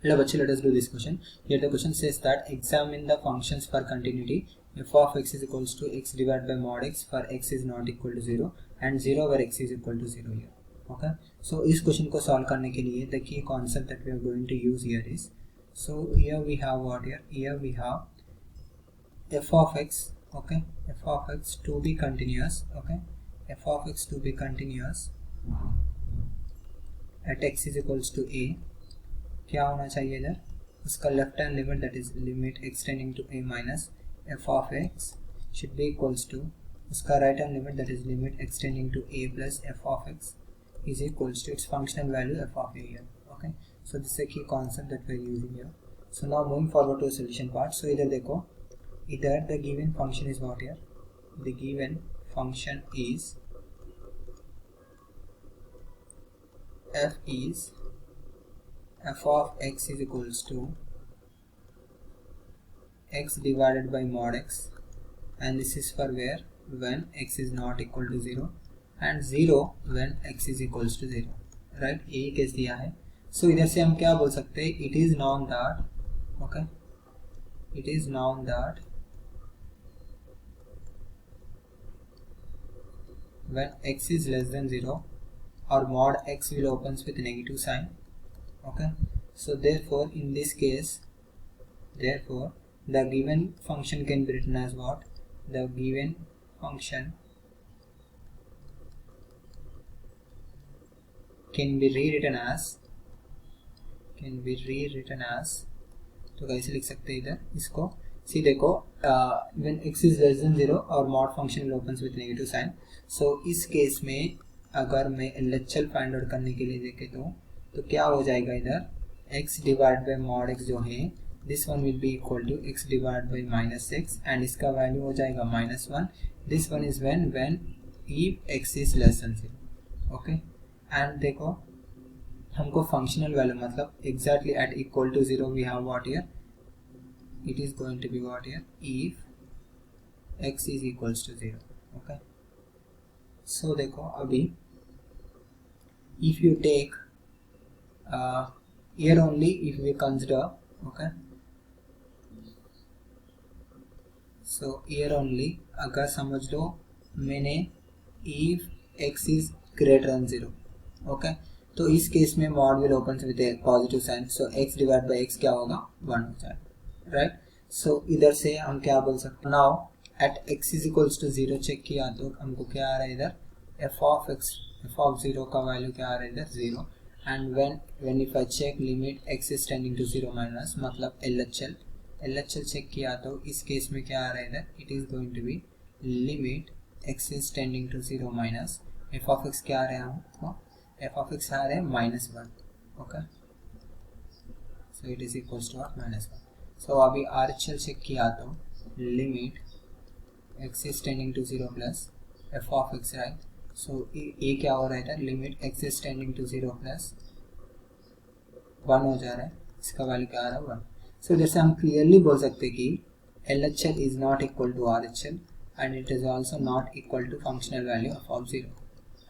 Hello bachcho, let us do this question. Here the question says that examine the functions for continuity. F of x is equals to x divided by mod x for x is not equal to 0 and 0 where x is equal to 0 here. Okay. So इस question को solve करने के लिए the key concept that we are going to use here is, so here we have what here? Here we have f of x. Okay. F of x to be continuous. Okay. F of x to be continuous at x is equals to a. क्या होना चाहिए इधर? उसका left hand limit that is limit extending to a minus f of x should be equals to उसका right hand limit that is limit extending to a plus f of x is equals to its functional value f of a here. Okay, so this is a key concept that we are using here. So now moving forward to the solution part. So इधर देखो, इधर the given function is what here? The given function is f of x is equals to x divided by mod x, and this is for where? When x is not equal to 0 and 0 when x is equals to 0, right? यही case दिया है. So इधर से हम क्या बोल सकते हैं? It is known that, okay, it is known that when x is less than 0 our mod x will opens with negative sign. Okay, so therefore in this case, therefore the given function can be written as what? The given function can be rewritten as तो कैसे लिख सकते हैं इधर इसको? सी देखो, when x is less than 0 और mod function will opens with negative sign. So इस केस में अगर मैं LHL फाइंड आउट करने के लिए देखे तो क्या हो जाएगा इधर? x divide by mod x जो है, this one will be equal to x divide by minus x and इसका वैल्यू हो जाएगा -1. This one is when if x is less than 0. Okay, and देखो हमको फंक्शनल वैल्यू मतलब exactly at equal to 0 we have what here? It is going to be what here? If x is equals to 0. Okay, so देखो अभी if you take here only if we consider, okay, so here only अगर समझ लो मैंने if x is greater than 0, okay, तो इस case में mod will opens with a positive sign, so x divided by x क्या होगा? 1 हो जाएगा, right? so इधर से हम क्या बोल सकते हैं? now at x is equals to 0 check किया तो हमको क्या आ रहा है इधर? f of 0 का वैल्यू क्या आ रहा है इधर? 0. And when if I check limit x is tending to 0 minus मतलब LHL चेक किया तो इस केस में क्या आ रहा है इधर? It is going to be limit x is tending to 0 minus f of x क्या आ रहा है हमको? f of x आ रहा है -1. Okay, so it is equals to -1. So अभी RHL चेक किया तो limit x is tending to 0 plus f of x, right? So ये क्या हो रहा है इधर? Limit x is tending to 0 plus 1 हो जा रहा है, इसका वैल्यू क्या आ रहा है? 1. सो जैसे हम क्लियरली बोल सकते हैं कि LHL is not equal to RHL and it is also not equal to functional value of 0,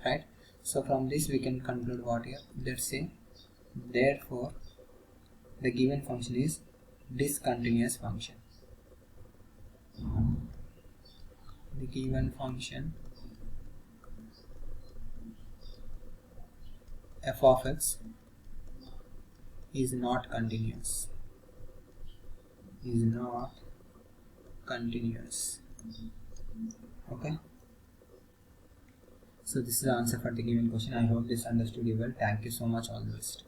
right? So from this we can conclude what here? Let's say therefore the given function is discontinuous function. The given function f of x is not continuous, okay, so this is the answer for the given question. I hope this understood you well. Thank you so much. All the best.